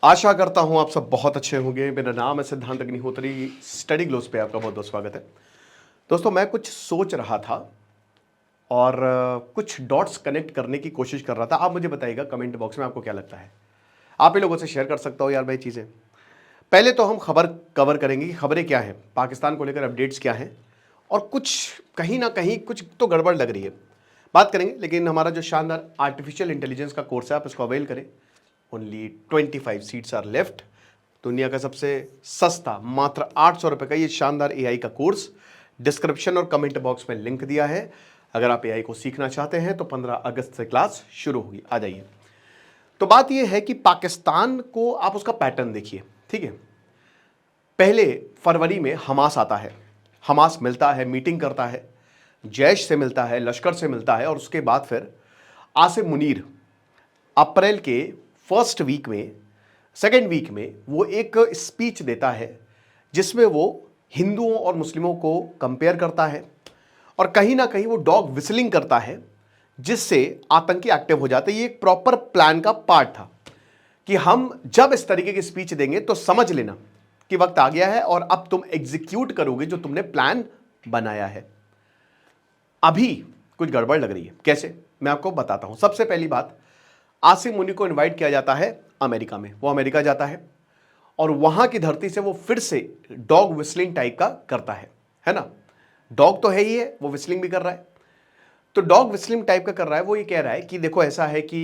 आशा करता हूं आप सब बहुत अच्छे होंगे। मेरा नाम है सिद्धांत अग्निहोत्री। स्टडी ग्लोस पे आपका बहुत बहुत स्वागत है। दोस्तों, मैं कुछ सोच रहा था और कुछ डॉट्स कनेक्ट करने की कोशिश कर रहा था। आप मुझे बताइएगा कमेंट बॉक्स में आपको क्या लगता है। आप ही लोगों से शेयर कर सकता हो यार भाई चीज़ें। पहले तो हम खबर कवर करेंगे कि खबरें क्या हैं, पाकिस्तान को लेकर अपडेट्स क्या हैं, और कुछ कहीं ना कहीं कुछ तो गड़बड़ लग रही है, बात करेंगे। लेकिन हमारा जो शानदार आर्टिफिशियल इंटेलिजेंस का कोर्स है, आप इसको अवेल करें। Only 25 seats are left. दुनिया का सबसे सस्ता, मात्र 800 रुपये का ये शानदार एआई का कोर्स। डिस्क्रिप्शन और कमेंट बॉक्स में लिंक दिया है। अगर आप एआई को सीखना चाहते हैं तो 15 अगस्त से क्लास शुरू होगी, आ जाइए। तो बात यह है कि पाकिस्तान को आप उसका पैटर्न देखिए, ठीक है। पहले फरवरी में हमास आता है, हमास मिलता है, मीटिंग करता है, जैश से मिलता है, लश्कर से मिलता है, और उसके बाद फिर आसिम मुनीर अप्रैल के फर्स्ट वीक में, सेकेंड वीक में वो एक स्पीच देता है जिसमें वो हिंदुओं और मुस्लिमों को कंपेयर करता है, और कहीं ना कहीं वो डॉग विसलिंग करता है जिससे आतंकी एक्टिव हो जाते हैं। ये एक प्रॉपर प्लान का पार्ट था कि हम जब इस तरीके की स्पीच देंगे तो समझ लेना कि वक्त आ गया है और अब तुम एग्जीक्यूट करोगे जो तुमने प्लान बनाया है। अभी कुछ गड़बड़ लग रही है। कैसे, मैं आपको बताता हूं। सबसे पहली बात, आसिम मुनी को इनवाइट किया जाता है अमेरिका में। वो अमेरिका जाता है और वहां की धरती से वो फिर से डॉग विस्लिंग टाइप का करता है ना। डॉग तो है ही है, वो विस्लिंग भी कर रहा है। तो डॉग विस्लिंग टाइप का कर रहा है। वो ये कह रहा है कि देखो ऐसा है कि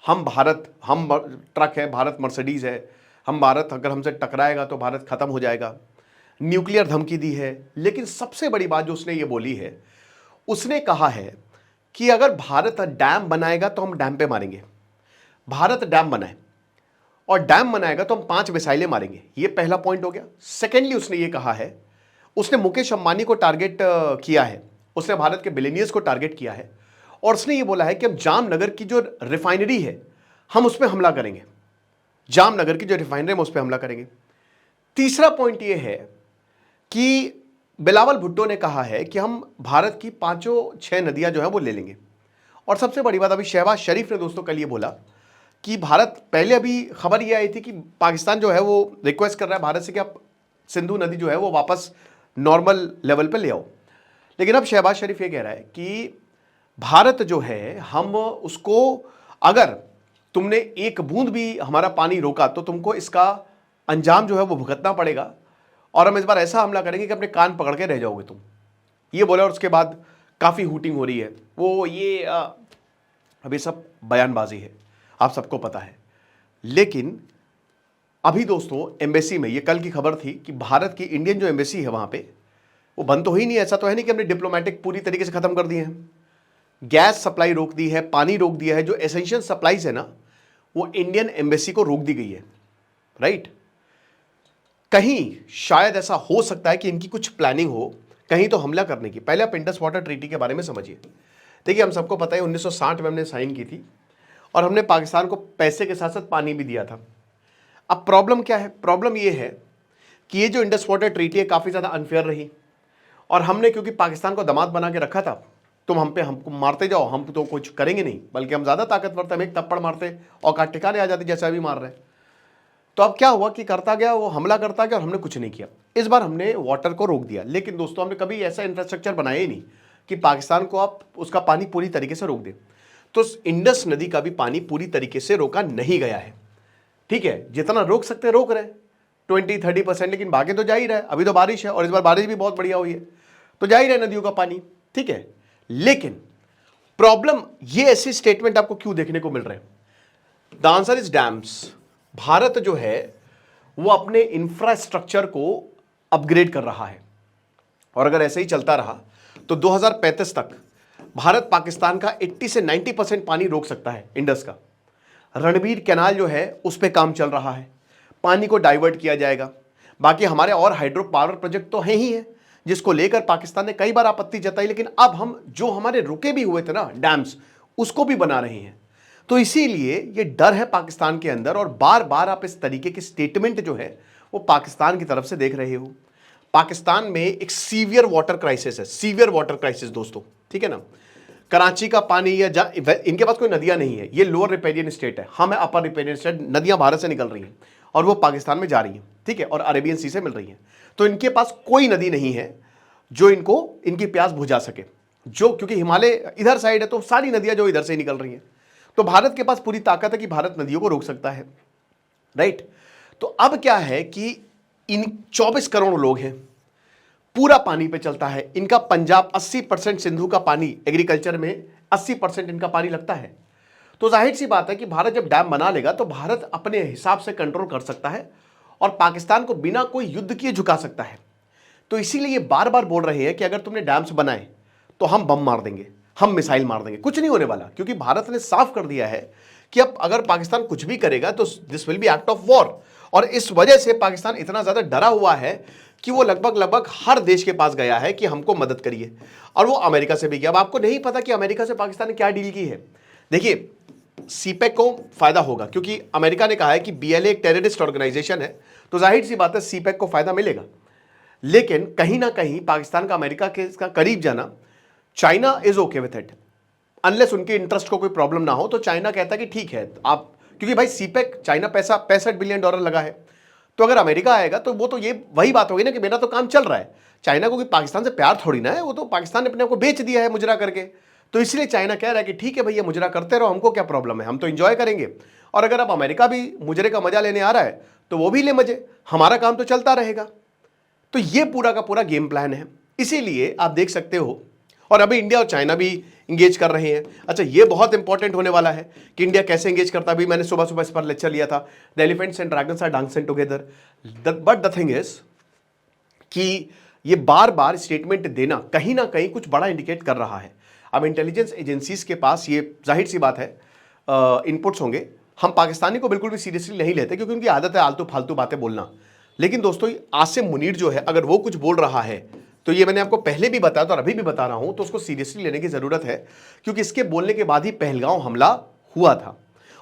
हम ट्रक है, भारत मर्सिडीज है, हम भारत अगर हमसे टकराएगा तो भारत खत्म हो जाएगा। न्यूक्लियर धमकी दी है। लेकिन सबसे बड़ी बात जो उसने ये बोली है, उसने कहा है कि अगर भारत डैम बनाएगा तो हम डैम पे मारेंगे। भारत डैम बनाए और डैम बनाएगा तो हम 5 मिसाइलें मारेंगे। ये पहला पॉइंट हो गया। सेकेंडली उसने ये कहा है, उसने मुकेश अंबानी को टारगेट किया है, उसने भारत के बिलियनियर्स को टारगेट किया है, और उसने ये बोला है कि हम जामनगर की जो रिफाइनरी है हम उस पर हमला करेंगे। जामनगर की जो रिफाइनरी हम उस पर हमला करेंगे। तीसरा पॉइंट ये है कि बिलावल भुट्टो ने कहा है कि हम भारत की 5-6 नदियां जो है वो ले लेंगे। और सबसे बड़ी बात, अभी शहबाज शरीफ ने दोस्तों कल ये बोला कि भारत, पहले अभी खबर ये आई थी कि पाकिस्तान जो है वो रिक्वेस्ट कर रहा है भारत से कि आप सिंधु नदी जो है वो वापस नॉर्मल लेवल पे ले आओ। लेकिन अब शहबाज शरीफ ये कह रहा है कि भारत जो है, हम उसको, अगर तुमने एक बूंद भी हमारा पानी रोका तो तुमको इसका अंजाम जो है वो भुगतना पड़ेगा, और हम इस बार ऐसा हमला करेंगे कि अपने कान पकड़ के रह जाओगे तुम। ये बोला, और उसके बाद काफ़ी हूटिंग हो रही है। वो ये अभी सब बयानबाजी है, आप सबको पता है। लेकिन अभी दोस्तों एम्बेसी में, ये कल की खबर थी कि भारत की इंडियन जो एम्बेसी है वहां पे वो बंद तो ही नहीं। ऐसा तो है नहीं कि हमने डिप्लोमेटिक पूरी तरीके से खत्म कर दिए हैं। गैस सप्लाई रोक दी है, पानी रोक दिया है, जो एसेंशियल सप्लाईज है ना वो इंडियन एम्बेसी को रोक दी गई है, राइट। कहीं शायद ऐसा हो सकता है कि इनकी कुछ प्लानिंग हो कहीं तो हमला करने की। पहले आप इंडस वाटर ट्रीटी के बारे में समझिए। देखिए, हम सबको पता है 1960 में हमने साइन की थी और हमने पाकिस्तान को पैसे के साथ साथ पानी भी दिया था। अब प्रॉब्लम क्या है? प्रॉब्लम ये है कि ये जो इंडस वाटर ट्रीटी है काफ़ी ज़्यादा अनफेयर रही, और हमने क्योंकि पाकिस्तान को दामाद बना के रखा था, तुम हमको मारते जाओ, हम तो कुछ करेंगे नहीं, बल्कि हम ज़्यादा ताकतवर थे, हम एक थप्पड़ मारते और ठिकाने आ जाते जैसे अभी मार रहे हैं। तो अब क्या हुआ कि करता गया, वो हमला करता गया और हमने कुछ नहीं किया। इस बार हमने वाटर को रोक दिया। लेकिन दोस्तों, हमने कभी ऐसा इंफ्रास्ट्रक्चर बनाया ही नहीं कि पाकिस्तान को आप उसका पानी पूरी तरीके से रोक दें। तो इंडस नदी का भी पानी पूरी तरीके से रोका नहीं गया है, ठीक है। जितना रोक सकते रोक रहे, 20-30%, लेकिन भागे तो जा ही रहा है। अभी तो बारिश है और इस बार बारिश भी बहुत बढ़िया हुई है, तो जा ही रहा है नदियों का पानी, ठीक है। लेकिन प्रॉब्लम ये, ऐसे स्टेटमेंट आपको क्यों देखने को मिल रहे हैं? The answer is dams. Bharat जो है वो अपने इंफ्रास्ट्रक्चर को अपग्रेड कर रहा है, और अगर ऐसे ही चलता रहा तो 2035 तक भारत पाकिस्तान का 80 से 90% पानी रोक सकता है इंडस का। रणबीर कैनाल जो है उस पर काम चल रहा है, पानी को डाइवर्ट किया जाएगा। बाकी हमारे और हाइड्रो पावर प्रोजेक्ट तो हैं ही है, जिसको लेकर पाकिस्तान ने कई बार आपत्ति जताई, लेकिन अब हम जो हमारे रुके भी हुए थे ना डैम्स, उसको भी बना रहे हैं। तो इसीलिए ये डर है पाकिस्तान के अंदर, और बार बार आप इस तरीके की स्टेटमेंट जो है वो पाकिस्तान की तरफ से देख रहे हो। पाकिस्तान में एक सीवियर वाटर क्राइसिस है, सीवियर वाटर क्राइसिस दोस्तों, ठीक है ना। कराची का पानी या इनके पास कोई नदियां नहीं है, ये लोअर रिपेरियन स्टेट है, हम है अपर रिपेरियन स्टेट, नदियां भारत से निकल रही हैं और वो पाकिस्तान में जा रही हैं, ठीक है, और अरेबियन सी से मिल रही हैं। तो इनके पास कोई नदी नहीं है जो इनको इनकी प्यास बुझा सके, जो क्योंकि हिमालय इधर साइड है तो सारी नदियां जो इधर से ही निकल रही हैं। तो भारत के पास पूरी ताकत है कि भारत नदियों को रोक सकता है, राइट। तो अब क्या है कि इन 24 करोड़ लोग हैं, पूरा पानी पे चलता है इनका पंजाब। 80% सिंधु का पानी एग्रीकल्चर में 80% इनका पानी लगता है। तो जाहिर सी बात है कि भारत जब डैम बना लेगा तो भारत अपने हिसाब से कंट्रोल कर सकता है और पाकिस्तान को बिना कोई युद्ध किए झुका सकता है। तो इसीलिए ये बार बार बोल रहे हैं कि अगर तुमने डैम्स बनाए तो हम बम मार देंगे, हम मिसाइल मार देंगे। कुछ नहीं होने वाला, क्योंकि भारत ने साफ कर दिया है कि अब अगर पाकिस्तान कुछ भी करेगा तो this will be act of war. और इस वजह से पाकिस्तान इतना ज्यादा डरा हुआ है कि वो लगभग हर देश के पास गया है कि हमको मदद करिए, और वो अमेरिका से भी गया। अब आपको नहीं पता कि अमेरिका से पाकिस्तान ने क्या डील की है। देखिए, सीपेक को फायदा होगा क्योंकि अमेरिका ने कहा है कि बीएलए एक टेररिस्ट ऑर्गेनाइजेशन है, तो जाहिर सी बात है सीपेक को फायदा मिलेगा। लेकिन कहीं ना कहीं पाकिस्तान का अमेरिका के इसका करीब जाना, China is okay with it, unless उनके इंटरेस्ट को कोई प्रॉब्लम ना हो। तो चाइना कहता है कि ठीक है आप, क्योंकि भाई सीपेक चाइना पैसा $65 बिलियन लगा है, तो अगर अमेरिका आएगा तो वो तो ये वही बात होगी ना कि मेरा तो काम चल रहा है। चाइना को कि पाकिस्तान से प्यार थोड़ी ना है, वो तो पाकिस्तान ने अपने आप को बेच दिया है मुजरा करके। तो इसलिए चाइना कह रहा है कि ठीक है भैया मुजरा करते रहो, हमको क्या प्रॉब्लम है, हम तो इंजॉय करेंगे। और अगर अब अमेरिका भी मुजरे का मजा लेने आ रहा है तो वो भी ले मजे, हमारा काम तो चलता रहेगा। तो ये पूरा का पूरा गेम प्लान है। इसीलिए आप देख सकते हो, और अभी इंडिया और चाइना भी इंगेज कर रहे हैं। अच्छा, ये बहुत इंपॉर्टेंट होने वाला है कि इंडिया कैसे इंगेज करता है। अभी मैंने सुबह सुबह इस पर लेक्चर लिया था, the elephants and dragons are dancing together. But the thing is कि ये बार बार स्टेटमेंट देना कहीं ना कहीं कुछ बड़ा इंडिकेट कर रहा है। अब इंटेलिजेंस एजेंसीज के पास ये जाहिर सी बात है इनपुट्स होंगे। हम पाकिस्तानी को बिल्कुल भी सीरियसली नहीं लेते क्योंकि उनकी आदत है आलतू फालतू बातें बोलना। लेकिन दोस्तों, आसिम मुनीर जो है, अगर वो कुछ बोल रहा है तो ये मैंने आपको पहले भी बताया था और अभी भी बता रहा हूं, तो उसको सीरियसली लेने की जरूरत है, क्योंकि इसके बोलने के बाद ही पहलगांव हमला हुआ था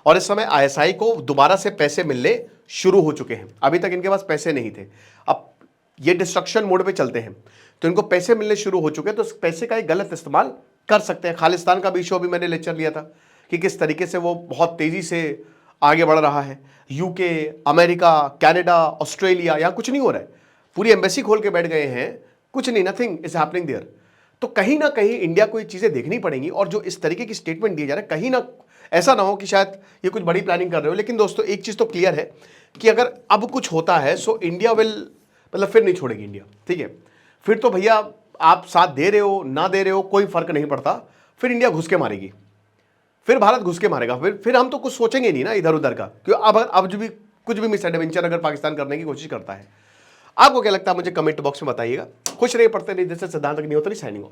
और इस समय आईएसआई को दोबारा से पैसे मिलने शुरू हो चुके हैं। अभी तक इनके पास पैसे नहीं थे, अब ये डिस्ट्रक्शन मोड पे चलते हैं तो इनको पैसे मिलने शुरू हो चुके हैं, तो उस पैसे का एक गलत इस्तेमाल कर सकते हैं। खालिस्तान का भी इशू अभी मैंने लेक्चर लिया था कि किस तरीके से वो बहुत तेजी से आगे बढ़ रहा है। यूके, अमेरिका, कनाडा, ऑस्ट्रेलिया, यहां कुछ नहीं हो रहा है, पूरी एम्बेसी खोल के बैठ गए हैं, कुछ नहीं, नथिंग इज हैपनिंग देयर। तो कहीं ना कहीं इंडिया को ये चीजें देखनी पड़ेंगी, और जो इस तरीके की स्टेटमेंट दिए जा रहे हैं, कहीं ना ऐसा ना हो कि शायद ये कुछ बड़ी प्लानिंग कर रहे हो। लेकिन दोस्तों, एक चीज तो क्लियर है कि अगर अब कुछ होता है सो इंडिया विल, मतलब फिर नहीं छोड़ेगी इंडिया, ठीक है। फिर तो भैया आप साथ दे रहे हो ना दे रहे हो कोई फर्क नहीं पड़ता, फिर इंडिया घुस के मारेगी, फिर भारत घुस के मारेगा, फिर हम तो कुछ सोचेंगे नहीं ना इधर उधर का, क्यों अब जो भी कुछ भी मिस एडवेंचर अगर पाकिस्तान करने की कोशिश करता है। आपको क्या लगता है मुझे कमेंट बॉक्स में बताइएगा। खुश रहिए, पढ़ते रहिए। जैसे सिद्धांत अग्निहोत्री, साइनिंग ऑफ।